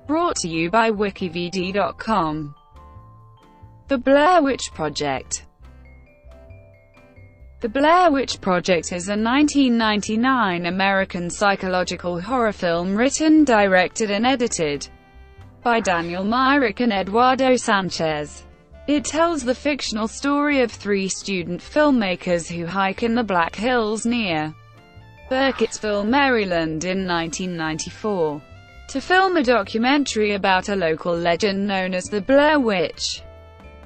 Brought to you by WikiVidi.com. The Blair Witch Project. The Blair Witch Project is a 1999 American psychological horror film written, directed and edited by Daniel Myrick and Eduardo Sanchez. It tells the fictional story of three student filmmakers who hike in the Black Hills near Burkittsville, Maryland in 1994 to film a documentary about a local legend known as the Blair Witch.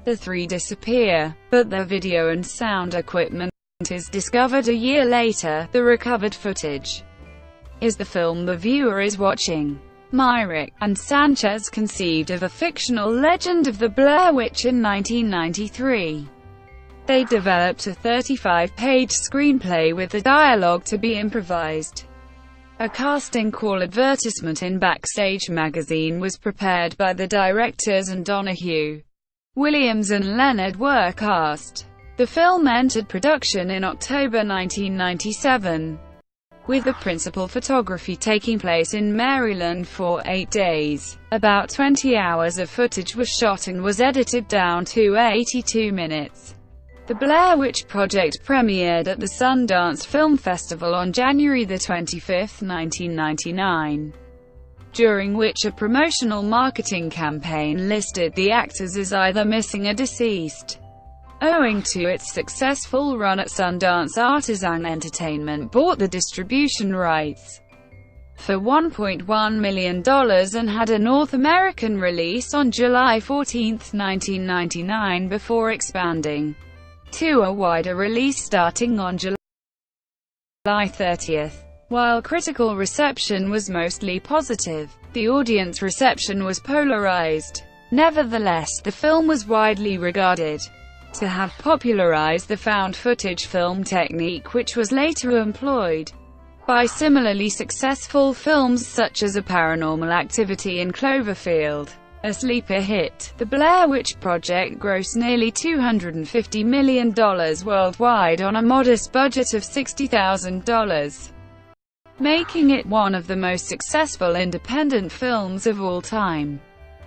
The three disappear, but their video and sound equipment is discovered a year later. The recovered footage is the film the viewer is watching. Myrick and Sanchez conceived of a fictional legend of the Blair Witch in 1993. They developed a 35-page screenplay with the dialogue to be improvised. A casting call advertisement in Backstage magazine was prepared by the directors, and Donahue, Williams and Leonard were cast. The film entered production in October 1997, with the principal photography taking place in Maryland for 8 days. About 20 hours of footage was shot and was edited down to 82 minutes. The Blair Witch Project premiered at the Sundance Film Festival on January 25, 1999, during which a promotional marketing campaign listed the actors as either missing or deceased. Owing to its successful run at Sundance, Artisan Entertainment bought the distribution rights for $1.1 million and had a North American release on July 14, 1999, before expanding to a wider release starting on July 30. While critical reception was mostly positive, the audience reception was polarized. Nevertheless, the film was widely regarded to have popularized the found footage film technique, which was later employed by similarly successful films such as A Paranormal Activity and Cloverfield, a sleeper hit. The Blair Witch Project grossed nearly $250 million worldwide on a modest budget of $60,000, making it one of the most successful independent films of all time.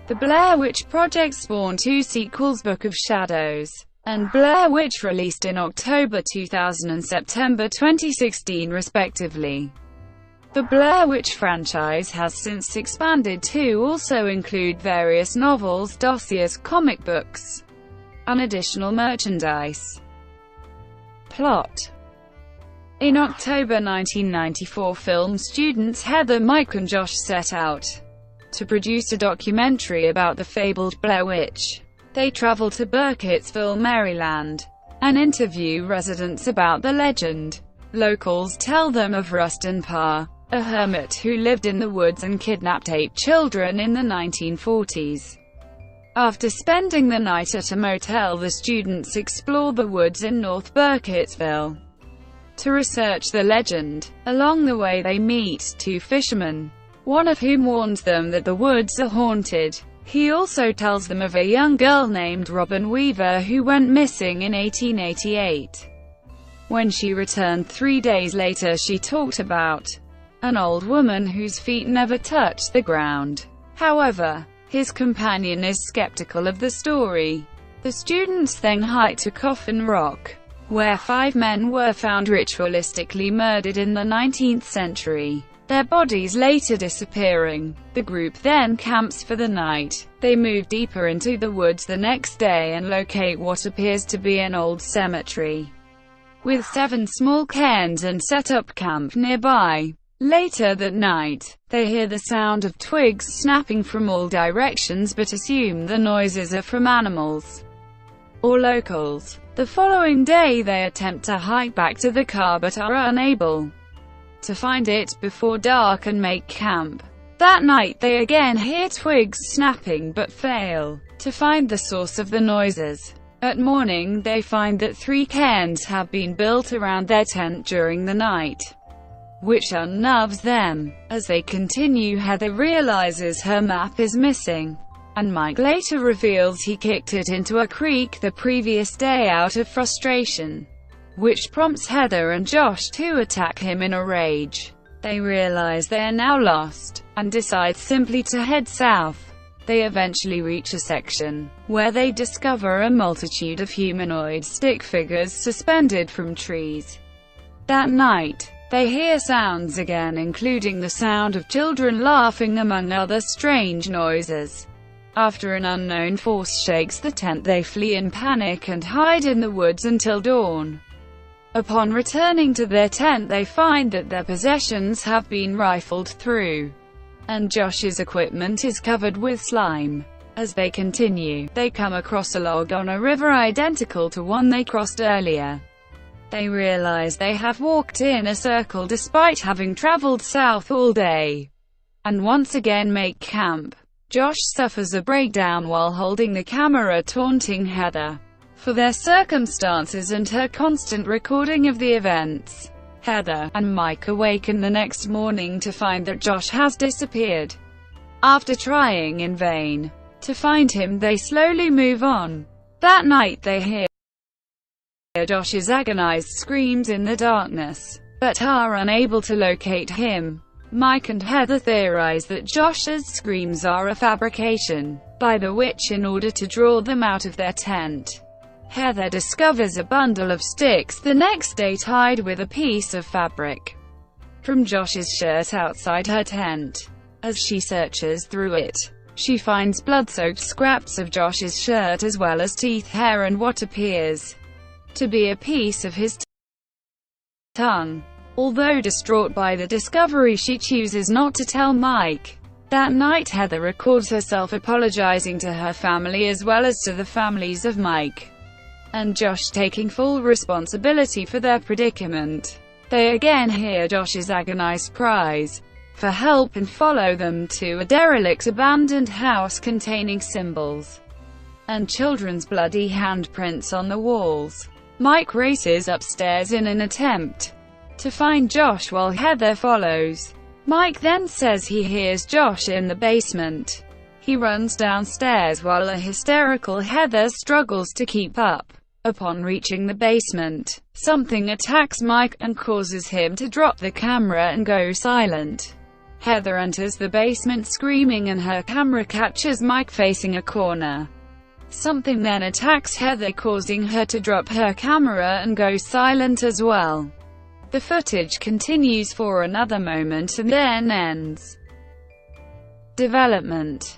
The Blair Witch Project spawned two sequels, Book of Shadows and Blair Witch, released in October 2000 and September 2016 respectively. The Blair Witch franchise has since expanded to also include various novels, dossiers, comic books, and additional merchandise. Plot. In October 1994, film students Heather, Mike and Josh set out to produce a documentary about the fabled Blair Witch. They travel to Burkittsville, Maryland, and interview residents about the legend. Locals tell them of Rustin Parr, a hermit who lived in the woods and kidnapped 8 children in the 1940s. After spending the night at a motel, the students explore the woods in North Burkittsville to research the legend. Along the way they meet 2 fishermen, one of whom warns them that the woods are haunted. He also tells them of a young girl named Robin Weaver who went missing in 1888. When she returned 3 days later, she talked about an old woman whose feet never touched the ground. However, his companion is skeptical of the story. The students then hike to Coffin Rock, where 5 men were found ritualistically murdered in the 19th century, their bodies later disappearing. The group then camps for the night. They move deeper into the woods the next day and locate what appears to be an old cemetery with 7 small cairns and set up camp nearby. Later that night, they hear the sound of twigs snapping from all directions but assume the noises are from animals or locals. The following day they attempt to hike back to the car but are unable to find it before dark and make camp. That night they again hear twigs snapping but fail to find the source of the noises. At morning they find that 3 cairns have been built around their tent during the night, which unnerves them. As they continue, Heather realizes her map is missing, and Mike later reveals he kicked it into a creek the previous day out of frustration, which prompts Heather and Josh to attack him in a rage. They realize they are now lost, and decide simply to head south. They eventually reach a section where they discover a multitude of humanoid stick figures suspended from trees. That night, they hear sounds again, including the sound of children laughing among other strange noises. After an unknown force shakes the tent, they flee in panic and hide in the woods until dawn. Upon returning to their tent, they find that their possessions have been rifled through, and Josh's equipment is covered with slime. As they continue, they come across a log on a river identical to one they crossed earlier. They realize they have walked in a circle despite having traveled south all day, and once again make camp. Josh suffers a breakdown while holding the camera, taunting Heather for their circumstances and her constant recording of the events. Heather and Mike awaken the next morning to find that Josh has disappeared. After trying in vain to find him, they slowly move on. That night they hear Josh's agonized screams in the darkness, but are unable to locate him. Mike and Heather theorize that Josh's screams are a fabrication by the witch in order to draw them out of their tent. Heather discovers a bundle of sticks the next day tied with a piece of fabric from Josh's shirt outside her tent. As she searches through it, she finds blood-soaked scraps of Josh's shirt as well as teeth, hair, and what appears to be a piece of his tongue. Although distraught by the discovery, she chooses not to tell Mike. That night, Heather records herself apologizing to her family as well as to the families of Mike and Josh, taking full responsibility for their predicament. They again hear Josh's agonized cries for help and follow them to a derelict abandoned house containing symbols and children's bloody handprints on the walls. Mike races upstairs in an attempt to find Josh while Heather follows. Mike then says he hears Josh in the basement. He runs downstairs while a hysterical Heather struggles to keep up. Upon reaching the basement, something attacks Mike and causes him to drop the camera and go silent. Heather enters the basement screaming and her camera catches Mike facing a corner. Something then attacks Heather, causing her to drop her camera and go silent as well. The footage continues for another moment and then ends. Development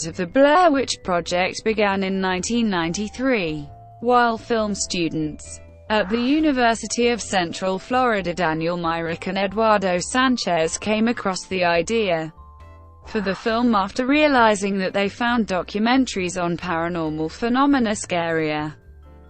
of the Blair Witch Project began in 1993. While film students at the University of Central Florida, Daniel Myrick and Eduardo Sanchez came across the idea for the film after realizing that they found documentaries on paranormal phenomena scarier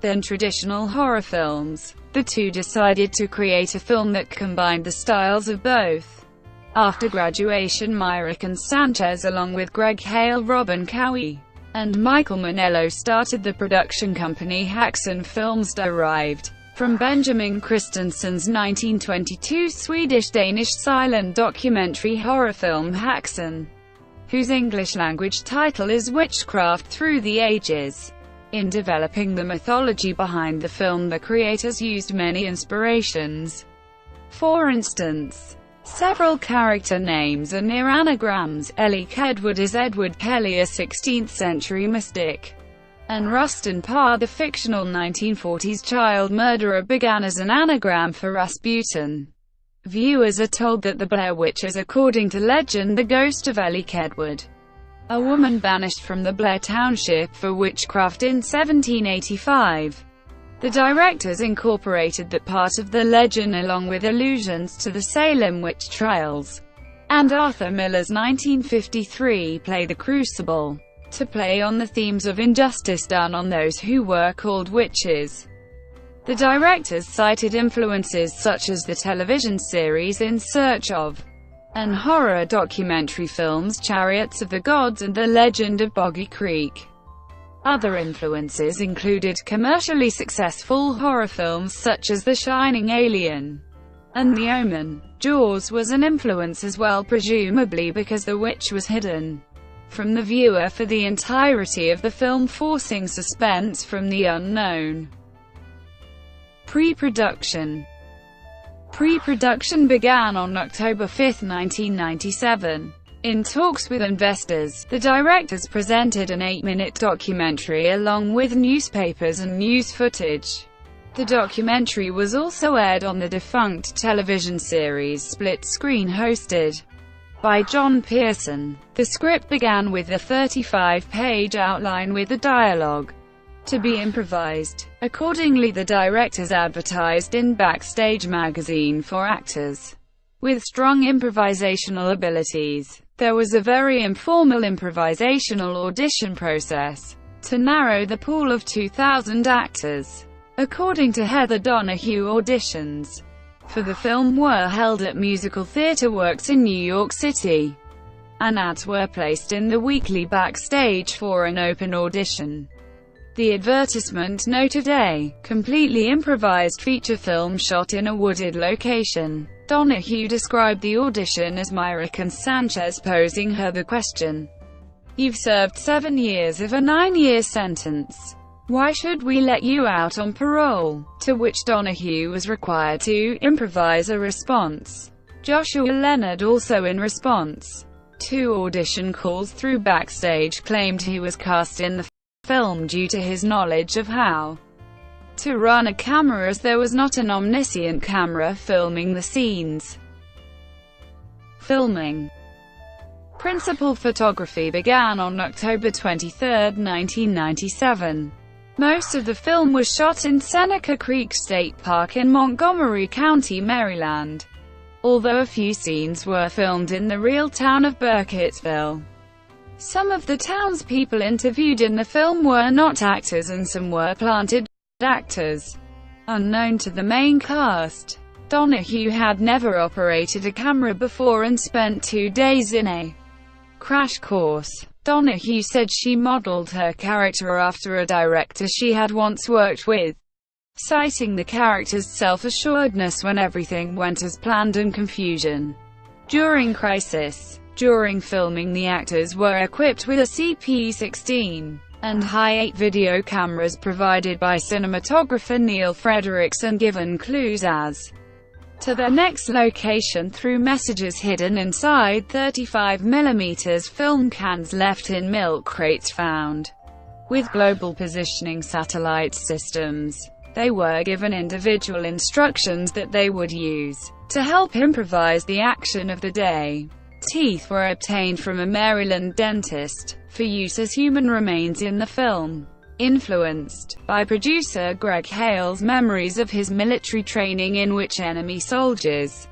than traditional horror films. The two decided to create a film that combined the styles of both. After graduation, Myrick and Sanchez, along with Greg Hale, Robin Cowie, and Michael Manello, started the production company Haxan Films, derived from Benjamin Christensen's 1922 Swedish-Danish silent documentary horror film Haxan, whose English-language title is Witchcraft Through the Ages. In developing the mythology behind the film, the creators used many inspirations. For instance, several character names are near anagrams. Ellie Kedward is Edward Kelly, a 16th-century mystic, and Rustin Parr, the fictional 1940s child murderer, began as an anagram for Rasputin. Viewers are told that the Blair Witch is, according to legend, the ghost of Ellie Kedward, a woman banished from the Blair Township for witchcraft in 1785. The directors incorporated that part of the legend along with allusions to the Salem witch trials and Arthur Miller's 1953 play The Crucible, to play on the themes of injustice done on those who were called witches. The directors cited influences such as the television series In Search of, and horror documentary films Chariots of the Gods and The Legend of Boggy Creek. Other influences included commercially successful horror films such as The Shining, Alien, and The Omen. Jaws was an influence as well, presumably because the witch was hidden from the viewer for the entirety of the film, forcing suspense from the unknown. Pre-production. Pre-production began on October 5, 1997. In talks with investors, the directors presented an 8-minute documentary along with newspapers and news footage. The documentary was also aired on the defunct television series Split Screen hosted by John Pearson. The script began with a 35-page outline with the dialogue to be improvised. Accordingly, the directors advertised in Backstage magazine for actors with strong improvisational abilities. There was a very informal improvisational audition process to narrow the pool of 2,000 actors. According to Heather Donahue, auditions for the film were held at Musical Theater Works in New York City, and ads were placed in the weekly Backstage for an open audition. The advertisement noted a completely improvised feature film shot in a wooded location. Donahue described the audition as Myrick and Sanchez posing her the question, "You've served 7 years of a 9-year sentence. Why should we let you out on parole?" To which Donahue was required to improvise a response. Joshua Leonard, also in response to audition calls through Backstage, claimed he was cast in the film due to his knowledge of how to run a camera, as there was not an omniscient camera filming the scenes. Filming. Principal photography began on October 23, 1997. Most of the film was shot in Seneca Creek State Park in Montgomery County, Maryland, although a few scenes were filmed in the real town of Burkittsville. Some of the townspeople interviewed in the film were not actors and some were planted actors unknown to the main cast. Donahue had never operated a camera before and spent 2 days in a crash course. Donahue said she modeled her character after a director she had once worked with, citing the character's self-assuredness when everything went as planned and confusion during crisis. During filming, the actors were equipped with a CP16 and Hi-8 video cameras provided by cinematographer Neil Fredericks and given clues as to their next location through messages hidden inside 35mm film cans left in milk crates found with global positioning satellite systems. They were given individual instructions that they would use to help improvise the action of the day. Teeth were obtained from a Maryland dentist for use as human remains in the film. Influenced by producer Greg Hale's memories of his military training, in which enemy soldiers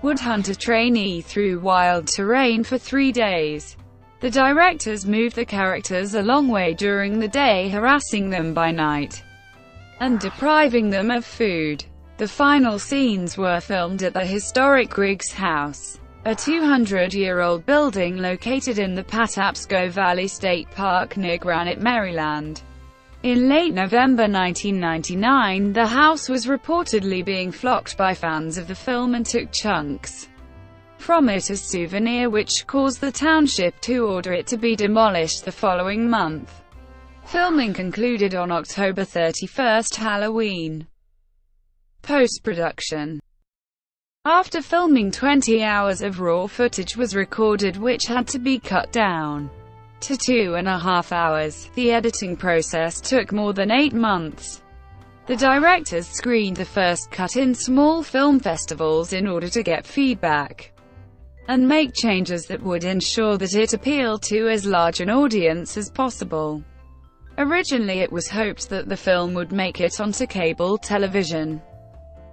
would hunt a trainee through wild terrain for 3 days, the directors moved the characters a long way during the day, harassing them by night and depriving them of food. The final scenes were filmed at the historic Griggs House, a 200-year-old building located in the Patapsco Valley State Park near Granite, Maryland. In late November 1999, the house was reportedly being flocked by fans of the film and took chunks from it as souvenir, which caused the township to order it to be demolished the following month. Filming concluded on October 31, Halloween. Post-production. After filming, 20 hours of raw footage was recorded, which had to be cut down to 2.5 hours. The editing process took more than 8 months. The directors screened the first cut in small film festivals in order to get feedback and make changes that would ensure that it appealed to as large an audience as possible. Originally, it was hoped that the film would make it onto cable television,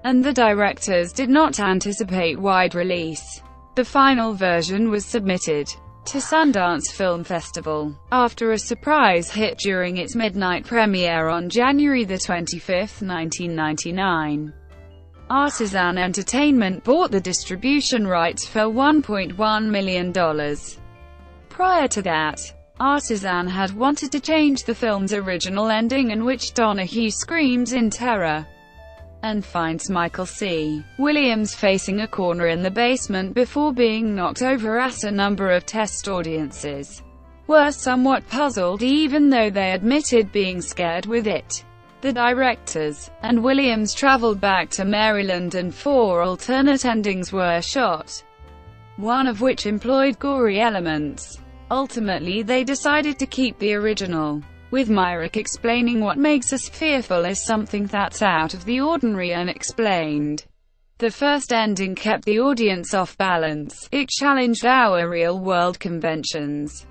and the directors did not anticipate wide release. The final version was submitted to Sundance Film Festival after a surprise hit during its midnight premiere on January 25, 1999. Artisan Entertainment bought the distribution rights for $1.1 million. Prior to that, Artisan had wanted to change the film's original ending, in which Donahue screams in terror and finds Michael C. Williams facing a corner in the basement before being knocked over, as a number of test audiences were somewhat puzzled, even though they admitted being scared with it. The directors and Williams traveled back to Maryland and 4 alternate endings were shot, one of which employed gory elements. Ultimately they decided to keep the original, with Myrick explaining what makes us fearful is something that's out of the ordinary and explained. The first ending kept the audience off balance, it challenged our real-world conventions.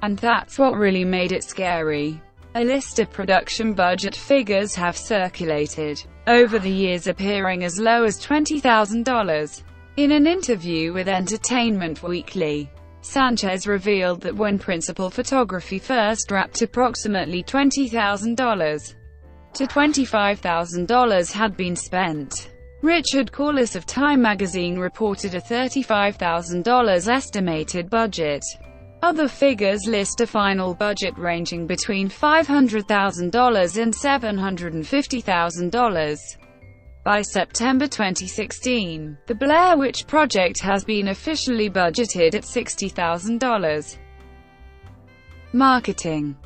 And that's what really made it scary. A list of production budget figures have circulated over the years, appearing as low as $20,000. In an interview with Entertainment Weekly, Sanchez revealed that when principal photography first wrapped, approximately $20,000 to $25,000 had been spent. Richard Corliss of Time magazine reported a $35,000 estimated budget. Other figures list a final budget ranging between $500,000 and $750,000. By September 2016, the Blair Witch Project has been officially budgeted at $60,000. Marketing.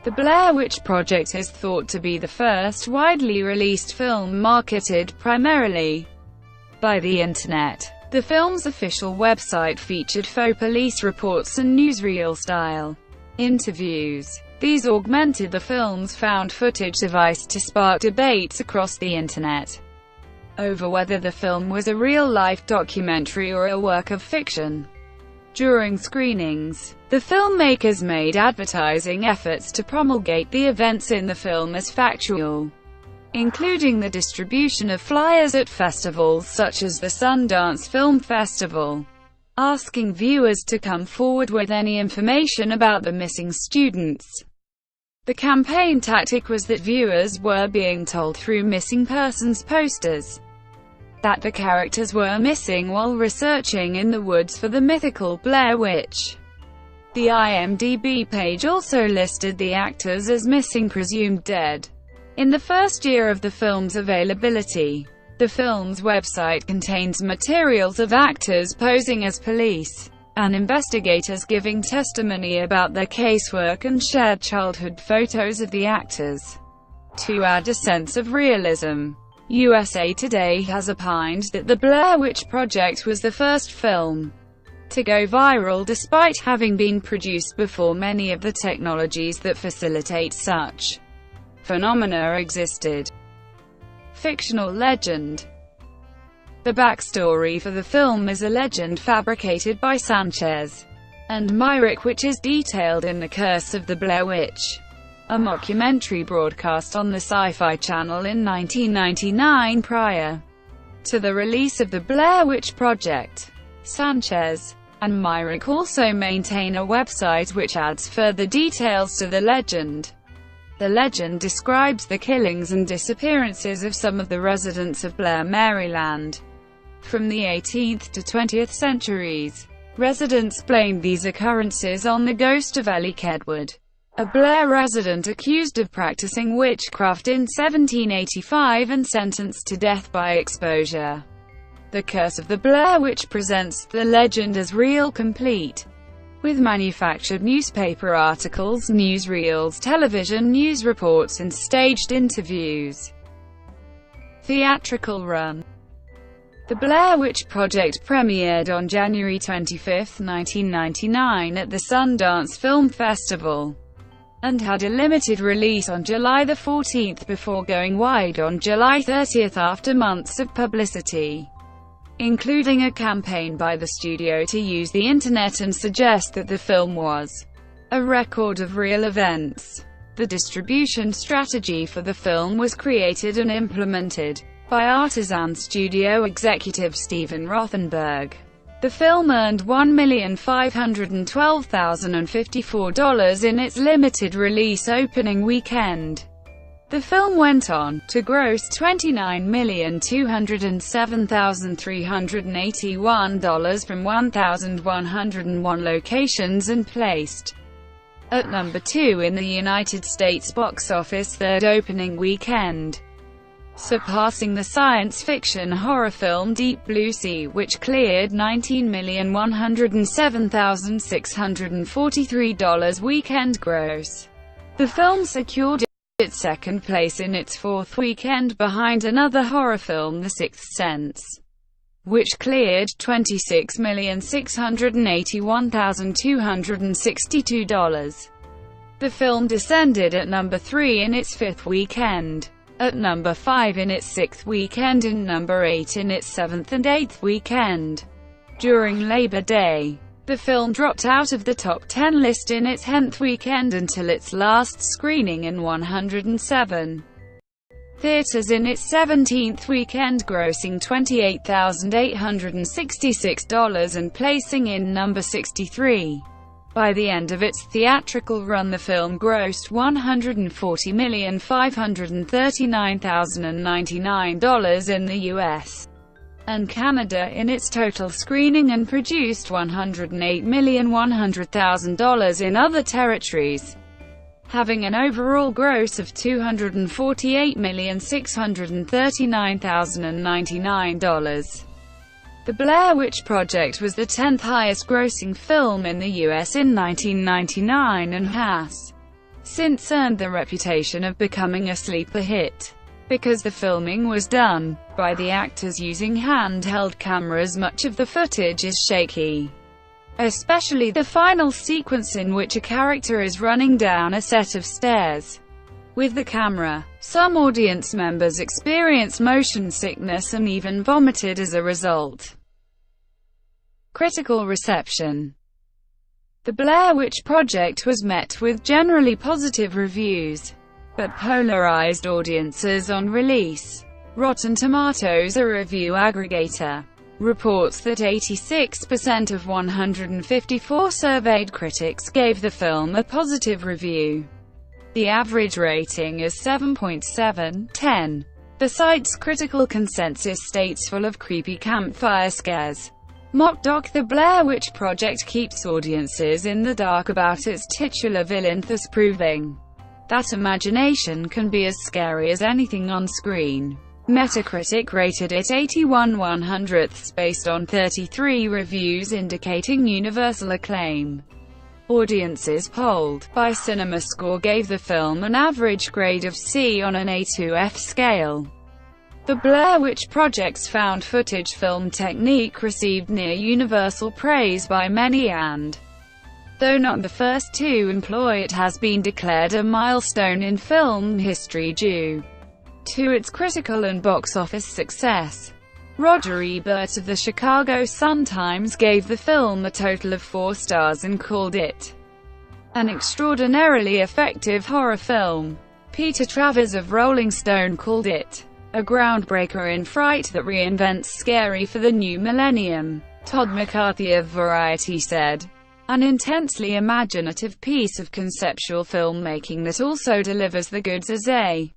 The Blair Witch Project is thought to be the first widely released film marketed primarily by the Internet. The film's official website featured faux police reports and newsreel-style interviews. These augmented the film's found footage device to spark debates across the Internet over whether the film was a real-life documentary or a work of fiction. During screenings, the filmmakers made advertising efforts to promulgate the events in the film as factual, including the distribution of flyers at festivals such as the Sundance Film Festival, asking viewers to come forward with any information about the missing students. The campaign tactic was that viewers were being told through missing persons posters that the characters were missing while researching in the woods for the mythical Blair Witch. The IMDb page also listed the actors as missing, presumed dead. In the first year of the film's availability, the film's website contains materials of actors posing as police and investigators giving testimony about their casework, and shared childhood photos of the actors to add a sense of realism. USA Today has opined that the Blair Witch Project was the first film to go viral, despite having been produced before many of the technologies that facilitate such phenomena existed. Fictional legend. The backstory for the film is a legend fabricated by Sanchez and Myrick, which is detailed in The Curse of the Blair Witch, a mockumentary broadcast on the Sci-Fi Channel in 1999 prior to the release of the Blair Witch Project. Sanchez and Myrick also maintain a website which adds further details to the legend. The legend describes the killings and disappearances of some of the residents of Blair, Maryland, from the 18th to 20th centuries. Residents blamed these occurrences on the ghost of Ellie Kedward, a Blair resident accused of practicing witchcraft in 1785 and sentenced to death by exposure. The Curse of the Blair Witch presents the legend as real, complete with manufactured newspaper articles, newsreels, television news reports, and staged interviews. Theatrical run. The Blair Witch Project premiered on January 25, 1999 at the Sundance Film Festival, and had a limited release on July 14 before going wide on July 30 after months of publicity, including a campaign by the studio to use the Internet and suggest that the film was a record of real events. The distribution strategy for the film was created and implemented by Artisan Studio executive Steven Rothenberg. The film earned $1,512,054 in its limited release opening weekend. The film went on to gross $29,207,381 from 1,101 locations and placed at number 2 in the United States box office third opening weekend, surpassing the science fiction horror film Deep Blue Sea, which cleared $19,107,643 weekend gross. The film secured its second place in its fourth weekend behind another horror film, The Sixth Sense, which cleared $26,681,262. The film descended at number 3 in its fifth weekend, at number 5 in its sixth weekend, and number 8 in its seventh and eighth weekend. During Labor Day, the film dropped out of the top 10 list in its 10th weekend until its last screening in 107 theaters in its 17th weekend, grossing $28,866 and placing in number 63. By the end of its theatrical run, the film grossed $140,539,099 in the US and Canada in its total screening, and produced $108,100,000 in other territories, having an overall gross of $248,639,099. The Blair Witch Project was the 10th highest-grossing film in the U.S. in 1999 and has since earned the reputation of becoming a sleeper hit. Because the filming was done by the actors using handheld cameras, much of the footage is shaky, especially the final sequence in which a character is running down a set of stairs with the camera. Some audience members experienced motion sickness and even vomited as a result. Critical reception. The Blair Witch Project was met with generally positive reviews, but polarized audiences on release. Rotten Tomatoes, a review aggregator, reports that 86% of 154 surveyed critics gave the film a positive review. The average rating is 7.7/10. The site's critical consensus states, full of creepy campfire scares. Mock-doc: The Blair Witch Project keeps audiences in the dark about its titular villain, thus proving that imagination can be as scary as anything on screen. Metacritic rated it 81/100 based on 33 reviews indicating universal acclaim. Audiences polled by CinemaScore gave the film an average grade of C on an A to F scale. The Blair Witch Project's found footage film technique received near universal praise by many, and though not the first to employ it, has been declared a milestone in film history due to its critical and box office success. Roger Ebert of the Chicago Sun-Times gave the film a total of 4 stars and called it an extraordinarily effective horror film. Peter Travers of Rolling Stone called it a groundbreaker in fright that reinvents scary for the new millennium. Todd McCarthy of Variety said, "An intensely imaginative piece of conceptual filmmaking that also delivers the goods as a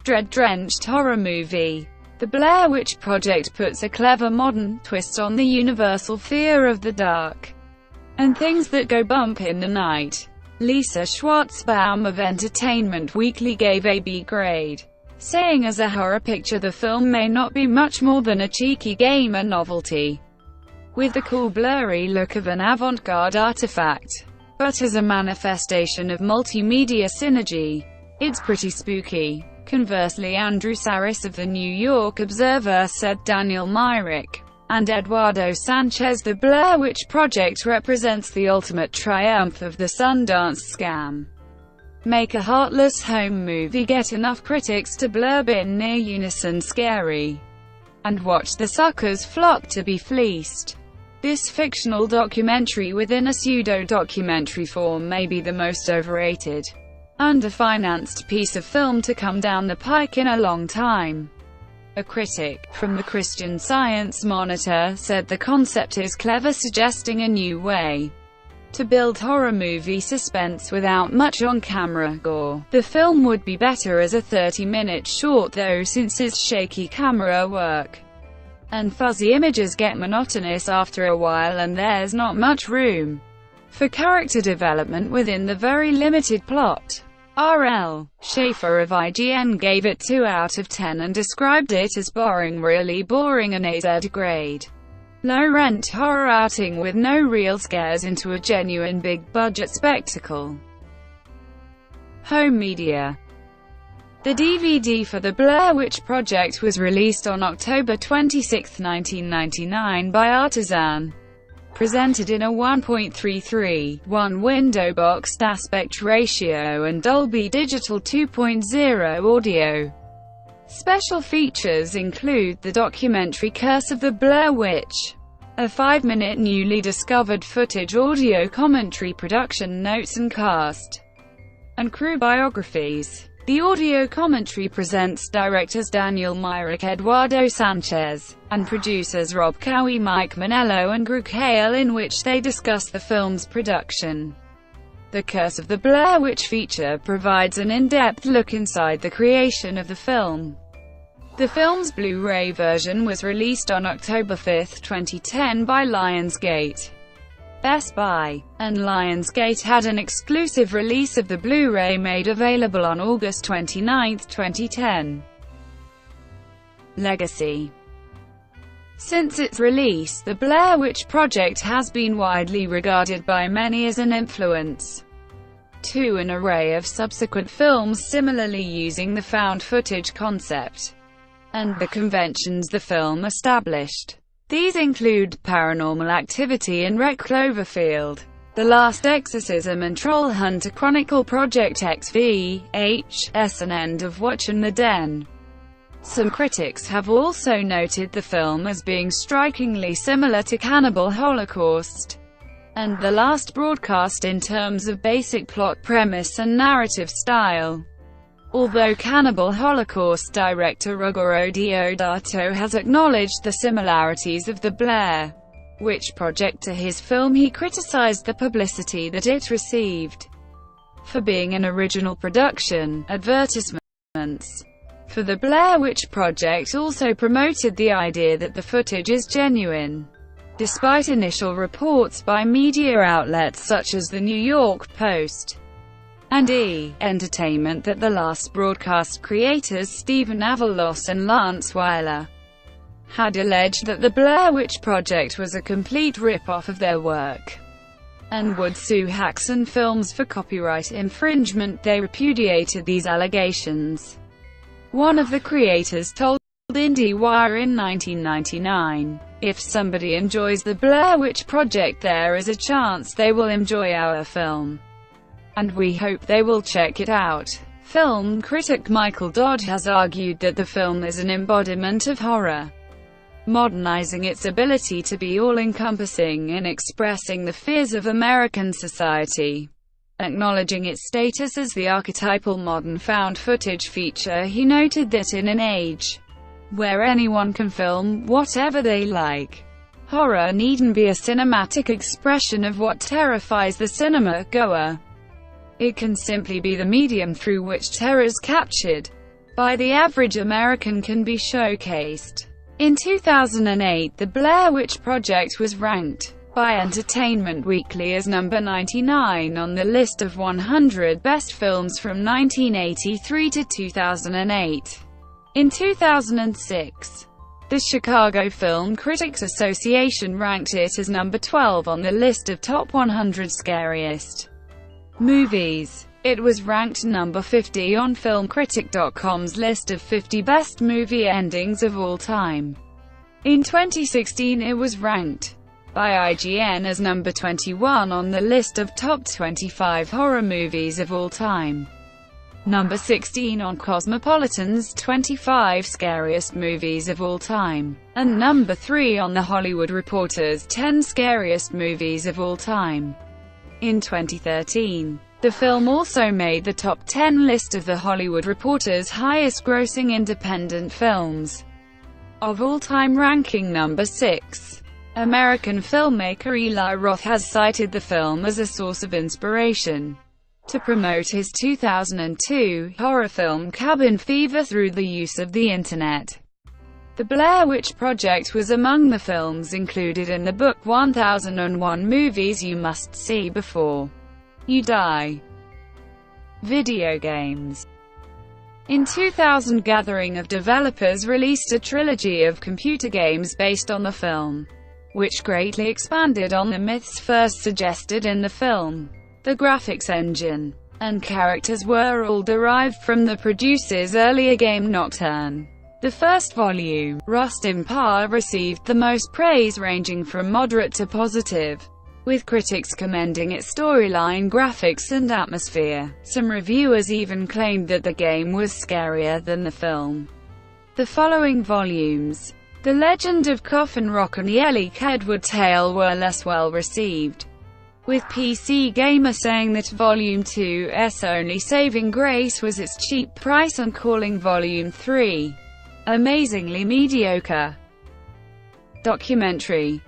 dread-drenched horror movie." The Blair Witch Project puts a clever modern twist on the universal fear of the dark and things that go bump in the night. Lisa Schwartzbaum of Entertainment Weekly gave a B grade, saying, "As a horror picture, the film may not be much more than a cheeky gamer novelty with the cool blurry look of an avant-garde artifact. But as a manifestation of multimedia synergy, it's pretty spooky." Conversely, Andrew Saris of the New York Observer said Daniel Myrick and Eduardo Sanchez, "The Blair Witch Project represents the ultimate triumph of the Sundance scam. Make a heartless home movie, get enough critics to blurb in near unison scary, and watch the suckers flock to be fleeced." This fictional documentary within a pseudo-documentary form may be the most overrated, underfinanced piece of film to come down the pike in a long time. A critic from the Christian Science Monitor said the concept is clever, suggesting a new way to build horror movie suspense without much on-camera gore. The film would be better as a 30-minute short though, since its shaky camera work and fuzzy images get monotonous after a while, and there's not much room for character development within the very limited plot. R.L. Schaefer of IGN gave it 2 out of 10 and described it as boring, really boring, an AZ grade. Low-rent horror outing with no real scares into a genuine big-budget spectacle. Home media. The DVD for The Blair Witch Project was released on October 26, 1999 by Artisan. Presented in a 1.33:1 window boxed aspect ratio and Dolby Digital 2.0 audio. Special features include the documentary Curse of the Blair Witch, a 5-minute newly discovered footage audio commentary, production notes and cast and crew biographies. The audio commentary presents directors Daniel Myrick, Eduardo Sanchez, and producers Rob Cowie, Mike Manello and Greg Hale, in which they discuss the film's production. The Curse of the Blair Witch feature provides an in-depth look inside the creation of the film. The film's Blu-ray version was released on October 5, 2010 by Lionsgate. Best Buy and Lionsgate had an exclusive release of the Blu-ray made available on August 29, 2010. Legacy. Since its release, The Blair Witch Project has been widely regarded by many as an influence to an array of subsequent films similarly using the found footage concept and the conventions the film established. These include Paranormal Activity and Wreck Cloverfield, The Last Exorcism and Troll Hunter Chronicle, Project XVHS and End of Watch and The Den. Some critics have also noted the film as being strikingly similar to Cannibal Holocaust and The Last Broadcast in terms of basic plot premise and narrative style. Although Cannibal Holocaust director Ruggero Deodato has acknowledged the similarities of The Blair Witch Project to his film, he criticized the publicity that it received for being an original production. Advertisements for The Blair Witch Project also promoted the idea that the footage is genuine, despite initial reports by media outlets such as the New York Post and Entertainment that The Last Broadcast creators Stephen Avalos and Lance Weiler had alleged that The Blair Witch Project was a complete rip-off of their work and would sue Haxan Films for copyright infringement. They repudiated these allegations. One of the creators told IndieWire in 1999, "If somebody enjoys The Blair Witch Project, there is a chance they will enjoy our film. And we hope they will check it out." Film critic Michael Dodd has argued that the film is an embodiment of horror, modernizing its ability to be all-encompassing in expressing the fears of American society. Acknowledging its status as the archetypal modern found-footage feature, he noted that in an age where anyone can film whatever they like, horror needn't be a cinematic expression of what terrifies the cinema-goer. It can simply be the medium through which terrors captured by the average American can be showcased. In 2008, The Blair Witch Project was ranked by Entertainment Weekly as number 99 on the list of 100 best films from 1983 to 2008. In 2006, the Chicago Film Critics Association ranked it as number 12 on the list of top 100 scariest movies. It was ranked number 50 on FilmCritic.com's list of 50 best movie endings of all time. In 2016, it was ranked by IGN as number 21 on the list of top 25 horror movies of all time, number 16 on Cosmopolitan's 25 scariest movies of all time, and number 3 on The Hollywood Reporter's 10 scariest movies of all time. In 2013, the film also made the top 10 list of The Hollywood Reporter's highest-grossing independent films of all time, ranking number 6. American filmmaker Eli Roth has cited the film as a source of inspiration to promote his 2002 horror film Cabin Fever through the use of the Internet. The Blair Witch Project was among the films included in the book 1001 Movies You Must See Before You Die. Video games. In 2000, gathering of developers released a trilogy of computer games based on the film, which greatly expanded on the myths first suggested in the film. The graphics engine and characters were all derived from the producer's earlier game Nocturne. The first volume, Rust in Power, received the most praise, ranging from moderate to positive, with critics commending its storyline, graphics, and atmosphere. Some reviewers even claimed that the game was scarier than the film. The following volumes, The Legend of Coffin Rock and The Ellie Kedward Tale, were less well received, with PC Gamer saying that Volume 2's only saving grace was its cheap price and calling Volume 3 amazingly mediocre. Documentary.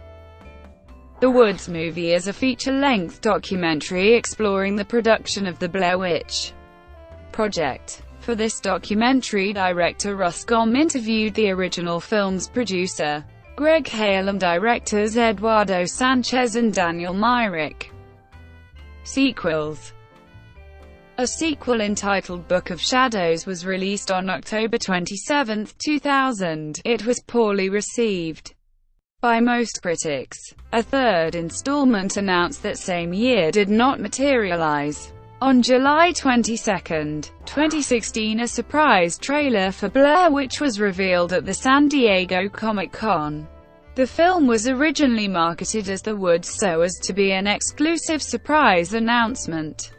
The Woods movie is a feature-length documentary exploring the production of the Blair Witch Project. For this documentary, director Russ Gomm interviewed the original film's producer, Greg Hale, and directors Eduardo Sanchez and Daniel Myrick. Sequels. A sequel entitled Book of Shadows was released on October 27, 2000. It was poorly received by most critics. A third installment, announced that same year, did not materialize. On July 22, 2016, a surprise trailer for Blair Witch was revealed at the San Diego Comic-Con. The film was originally marketed as The Woods so as to be an exclusive surprise announcement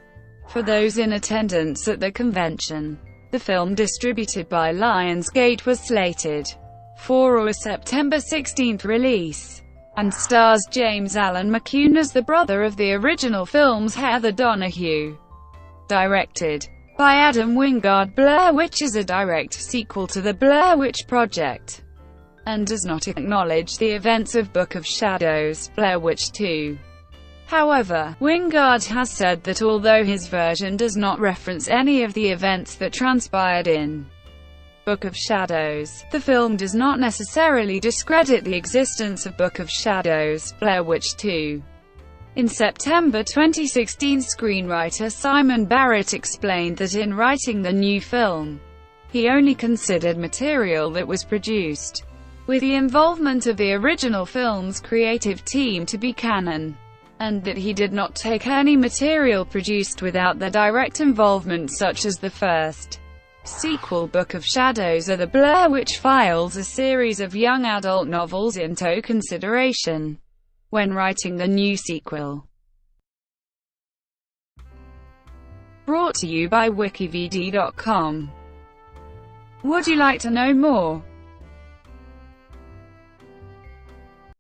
for those in attendance at the convention. The film, distributed by Lionsgate, was slated for a September 16 release, and stars James Allen McCune as the brother of the original film's Heather Donahue. Directed by Adam Wingard, Blair Witch is a direct sequel to the Blair Witch Project, and does not acknowledge the events of Book of Shadows, Blair Witch 2. However, Wingard has said that although his version does not reference any of the events that transpired in Book of Shadows, the film does not necessarily discredit the existence of Book of Shadows, Blair Witch 2. In September 2016, screenwriter Simon Barrett explained that in writing the new film, he only considered material that was produced with the involvement of the original film's creative team to be canon, and that he did not take any material produced without their direct involvement, such as the first sequel, Book of Shadows, or the Blair Witch Files, a series of young adult novels, into consideration when writing the new sequel. Brought to you by WikiVidi.com. Would you like to know more?